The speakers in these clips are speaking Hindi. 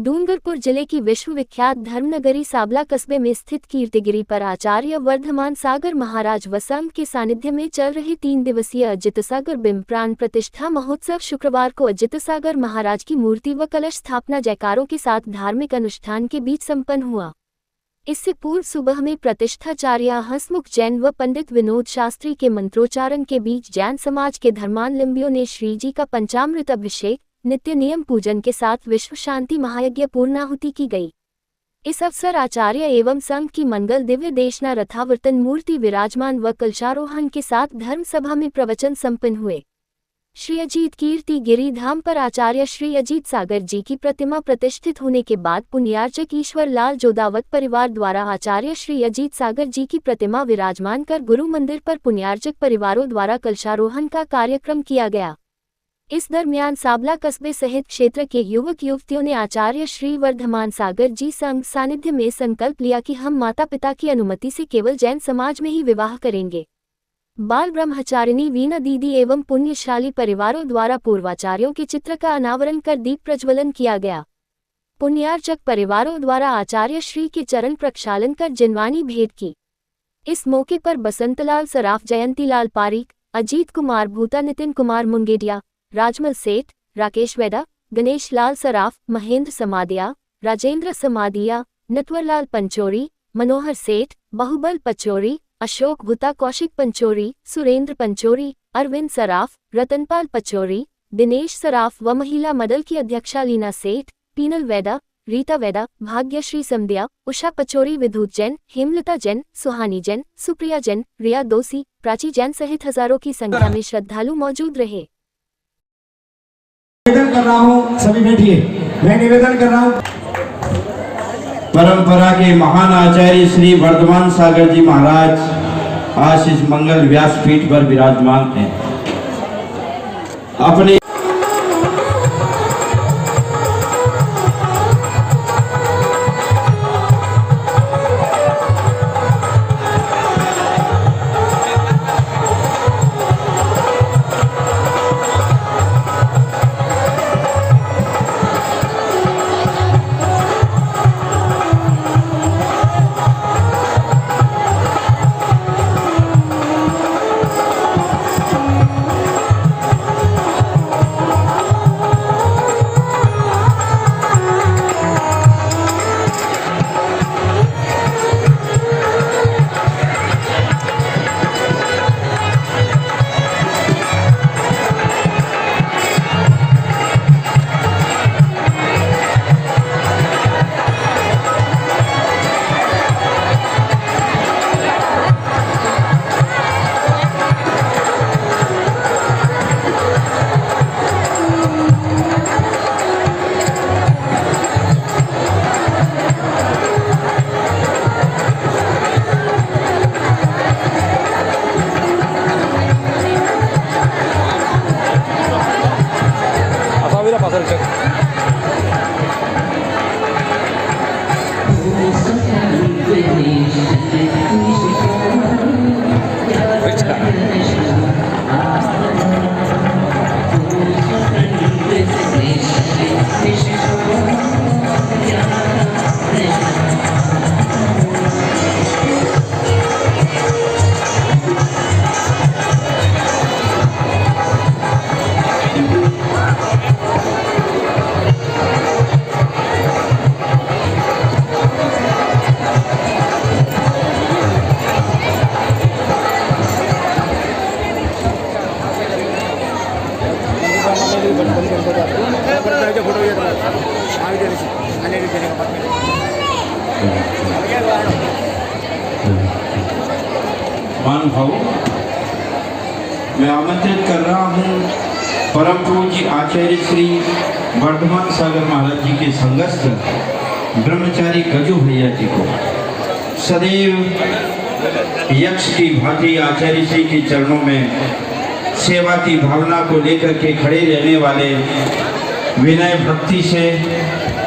डूंगरपुर जिले की विश्वविख्यात धर्मनगरी साबला कस्बे में स्थित कीर्तिगिरी पर आचार्य वर्धमान सागर महाराज वसंत के सानिध्य में चल रहे 3 दिवसीय अजितसागर बिंब प्राण प्रतिष्ठा महोत्सव शुक्रवार को अजितसागर महाराज की मूर्ति व कलश स्थापना जयकारों के साथ धार्मिक अनुष्ठान के बीच संपन्न हुआ। इससे पूर्व सुबह में प्रतिष्ठाचार्य हंसमुख जैन व पंडित विनोद शास्त्री के मंत्रोच्चारण के बीच जैन समाज के धर्मावलंबियों ने श्रीजी का पंचामृत अभिषेक नित्य नियम पूजन के साथ विश्व शांति महायज्ञ पूर्णाहुति की गई। इस अवसर आचार्य एवं संघ की मंगल दिव्य देशना रथावर्तन मूर्ति विराजमान व कलशारोहण के साथ धर्म सभा में प्रवचन संपन्न हुए। श्री अजीत कीर्ति गिरी धाम पर आचार्य श्री अजीत सागर जी की प्रतिमा प्रतिष्ठित होने के बाद पुण्यार्चक ईश्वर लाल जोदावत परिवार द्वारा आचार्य श्री अजीत सागर जी की प्रतिमा विराजमान कर गुरु मंदिर पर पुण्यार्चक परिवारों द्वारा कलशारोहण का कार्यक्रम किया गया। इस दरमियान साबला कस्बे सहित क्षेत्र के युवक युवतियों ने आचार्य श्री वर्धमान सागर जी संग सानिध्य में संकल्प लिया कि हम माता पिता की अनुमति से केवल जैन समाज में ही विवाह करेंगे। बाल ब्रह्मचारिणी वीणा दीदी एवं पुण्यशाली परिवारों द्वारा पूर्वाचार्यों के चित्र का अनावरण कर दीप प्रज्वलन किया गया। पुण्यार्चक परिवारों द्वारा आचार्य श्री के चरण प्रक्षालन कर जिनवानी भेंट की। इस मौके पर बसंतलाल सराफ, जयंतीलाल पारीक, अजीत कुमार भूता, नितिन कुमार मुंगेडिया, राजमल सेठ, राकेश वेदा, गणेश लाल सराफ, महेंद्र समादिया, राजेंद्र समादिया, नटवरलाल पंचोरी, मनोहर सेठ, बाहुबल पचोरी, अशोक भूता, कौशिक पंचोरी, सुरेंद्र पंचोरी, अरविंद सराफ, रतनपाल पचोरी, दिनेश सराफ व महिला मदल की अध्यक्षा लीना सेठ, पीनल वेदा, रीता वेदा, भाग्यश्री समदिया, उषा पचोरी, विधुत जैन, हेमलता जैन, सुहानी जैन, सुप्रिया जैन, रिया दोसी, प्राची जैन सहित हजारों की संख्या में श्रद्धालु मौजूद रहे। निवेदन कर रहा हूँ, सभी बैठिए। मैं निवेदन कर रहा हूँ, परंपरा के महान आचार्य श्री वर्धमान सागर जी महाराज आज इस मंगल व्यासपीठ पर विराजमान हैं। अपने महानुभाव, मैं आमंत्रित कर रहा हूँ परम पूज्य आचार्य श्री वर्धमान सागर महाराज जी के संगस्थ ब्रह्मचारी गजू भैया जी को सदैव यक्ष की भांति आचार्य श्री के चरणों में सेवा की भावना को लेकर के खड़े रहने वाले, विनय भक्ति से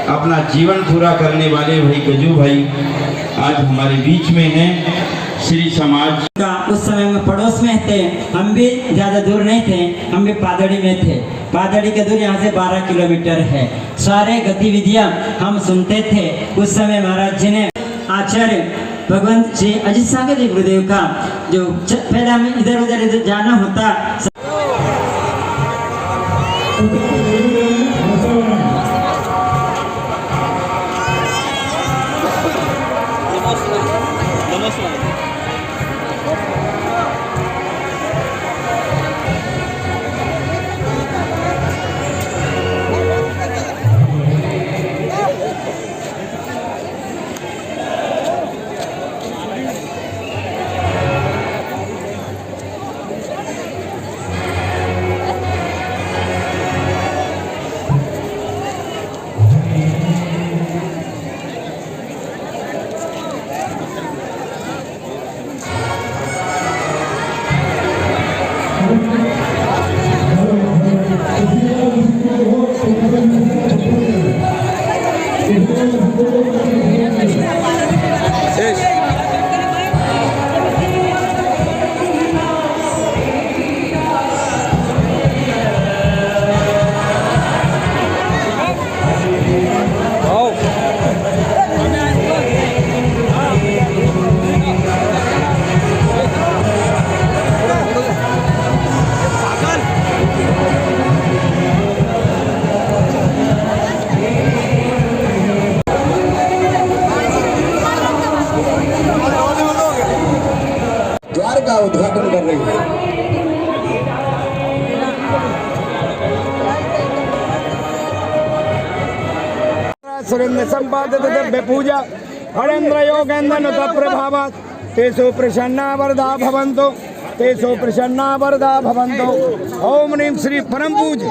अपना जीवन पूरा करने वाले भाई गजू भाई आज हमारे बीच में हैं। श्री समाज का उस समय में पड़ोस में थे, हम भी ज़्यादा दूर नहीं थे, हम भी पादड़ी में थे। पादड़ी की दूरी यहाँ से 12 किलोमीटर है। सारे गतिविधियाँ हम सुनते थे। उस समय महाराज जी ने आचार्य भगवंत श्री अजित सागर जी गुरुदेव का जो पहले हमें इधर उधर जाना होता, द्वार का उद्घाटन कर रही है। सुरेंद्र संपादित दिव्य पूजा हरेंद्र योगेन्द्र प्रभावात् तेषु प्रसन्ना वरदा भवन्तु, तेषु प्रसन्ना वरदा भवन्तु। ओम नीम श्री परम पूज्य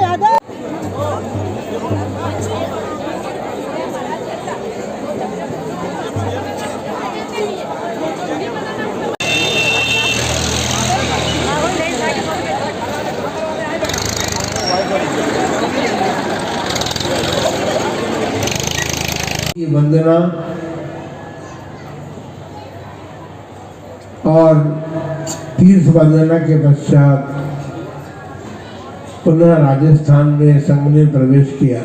की वंदना और तीर्थ वंदना के पश्चात पुनः राजस्थान में संघ ने प्रवेश किया।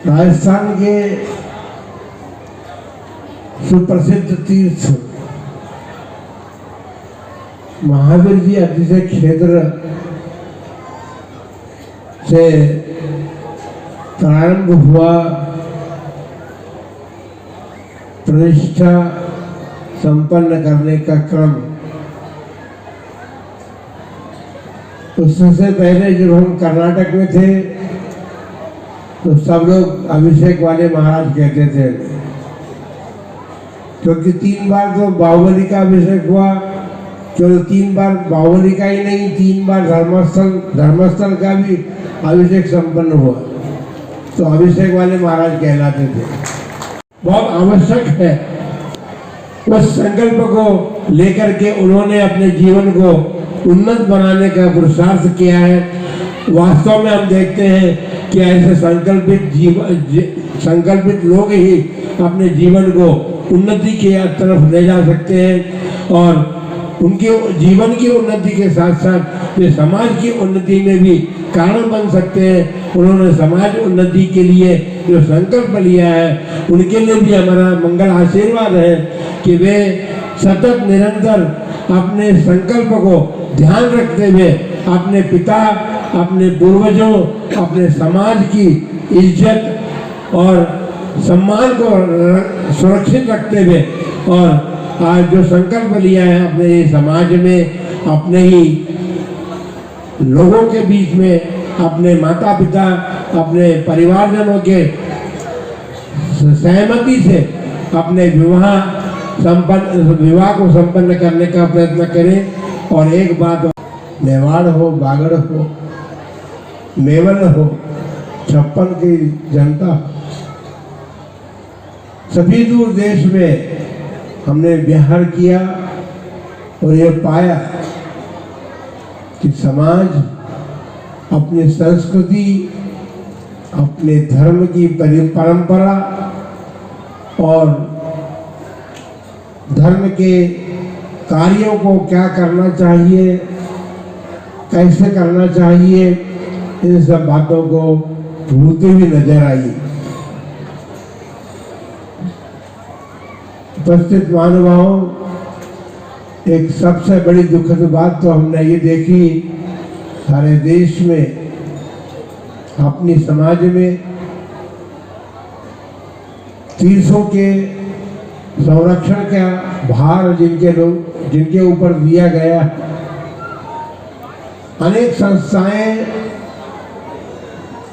राजस्थान के सुप्रसिद्ध तीर्थ महावीर जी अतिशय क्षेत्र से प्रारंभ हुआ प्रतिष्ठा संपन्न करने का क्रम। उससे पहले जब हम कर्नाटक में थे तो सब लोग अभिषेक वाले महाराज कहते थे, क्योंकि 3 बार तो बाहुबली का अभिषेक हुआ। चलो 3 बार बाहुबली का ही नहीं, 3 बार धर्मस्थल का भी अभिषेक संपन्न हुआ, तो अभिषेक वाले महाराज कहलाते थे। बहुत आवश्यक है उस संकल्प को लेकर के उन्होंने अपने जीवन को उन्नत बनाने का पुरुषार्थ किया है। वास्तव में हम देखते हैं कि ऐसे संकल्पित लोग ही अपने जीवन को उन्नति के तरफ ले जा सकते हैं और उनके जीवन की उन्नति के साथ साथ वे समाज की उन्नति में भी कारण बन सकते हैं। उन्होंने समाज उन्नति के लिए जो संकल्प लिया है उनके लिए भी हमारा मंगल आशीर्वाद है कि वे सतत निरंतर अपने संकल्प को ध्यान रखते हुए अपने पिता, अपने पूर्वजों, अपने समाज की इज्जत और सम्मान को सुरक्षित रखते हुए और आज जो संकल्प लिया है अपने समाज में, अपने ही लोगों के बीच में, अपने माता पिता, अपने परिवारजनों के सहमति से अपने विवाह को संपन्न करने का प्रयत्न करें। और एक बात, मेवाड़ हो, बागड़ हो, मेवल हो, छप्पन की जनता, सभी दूर देश में हमने विहार किया और ये पाया कि समाज अपनी संस्कृति, अपने धर्म की परंपरा और धर्म के कार्यों को क्या करना चाहिए, कैसे करना चाहिए, इन सब बातों को भूलती हुई नजर आई। उपस्थित महानुभावों, एक सबसे बड़ी दुखद बात तो हमने ये देखी सारे देश में, अपनी समाज में तीर्थों के संरक्षण का भार जिनके ऊपर दिया गया, अनेक संस्थाएं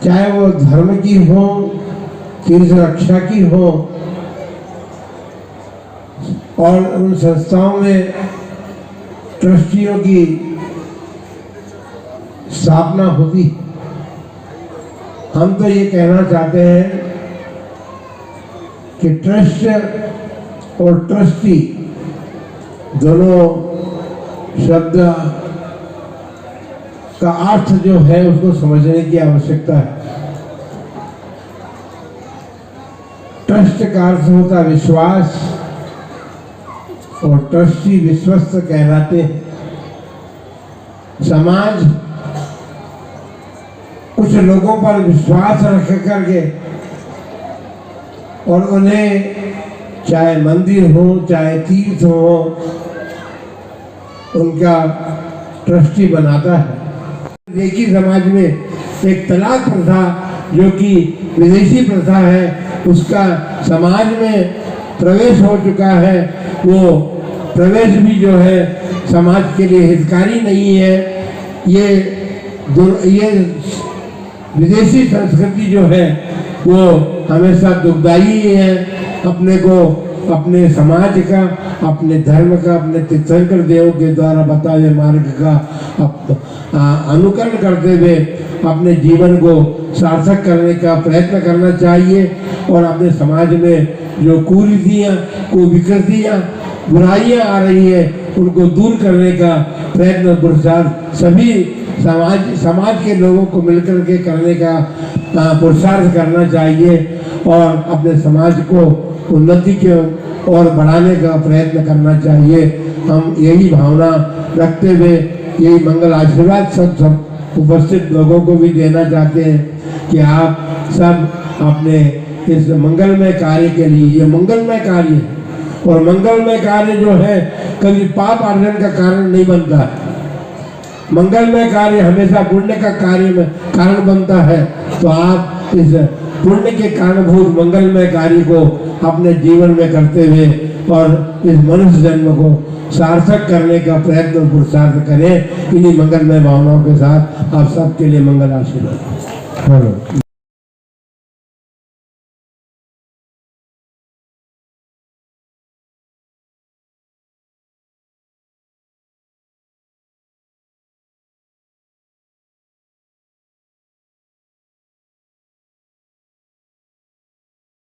चाहे वो धर्म की हो, तीर्थ रक्षा की हो, और उन संस्थाओं में ट्रस्टियों की स्थापना होती। हम तो ये कहना चाहते हैं कि ट्रस्ट और ट्रस्टी दोनों शब्द का अर्थ जो है उसको समझने की आवश्यकता है। ट्रस्ट का अर्थ होता है विश्वास, और ट्रस्टी विश्वस्त कहलाते हैं। समाज कुछ लोगों पर विश्वास रख करके और उन्हें चाहे मंदिर हो चाहे तीर्थ हो उनका ट्रस्टी बनाता है। देखिए समाज में एक तलाक प्रथा जो कि विदेशी प्रथा है, उसका समाज में प्रवेश हो चुका है। वो प्रवेश भी जो है समाज के लिए हितकारी नहीं है। ये विदेशी संस्कृति जो है वो हमेशा दुखदायी है। अपने को अपने समाज का, अपने धर्म का, अपने तीर्थंकर देव के द्वारा बताए मार्ग का अनुकरण करते हुए अपने जीवन को सार्थक करने का प्रयत्न करना चाहिए, और अपने समाज में जो कुरीतियाँ, कुविकृतियाँ, बुराइयाँ आ रही है उनको दूर करने का प्रयत्न पुरुषार्थ सभी समाज के लोगों को मिलकर के करने का पुरुषार्थ करना चाहिए, और अपने समाज को उन्नति के और बढ़ाने का प्रयत्न करना चाहिए। हम यही भावना रखते हुए यही मंगल आशीर्वाद सब उपस्थित लोगों को भी देना चाहते हैं कि आप सब अपने इस मंगलमय कार्य के लिए, ये मंगलमय कार्य है, और मंगलमय कार्य जो है कभी पाप अर्जन का कारण नहीं बनता है। मंगलमय कार्य हमेशा पुण्य का कार्य में कारण बनता है। तो आप इस पुण्य के कारणभूत मंगलमय कार्य को अपने जीवन में करते हुए और इस मनुष्य जन्म को सार्थक करने का प्रयत्न पुरुषार्थ करें। इन्हीं मंगलमय भावनाओं के साथ आप सबके लिए मंगल आशीर्वाद।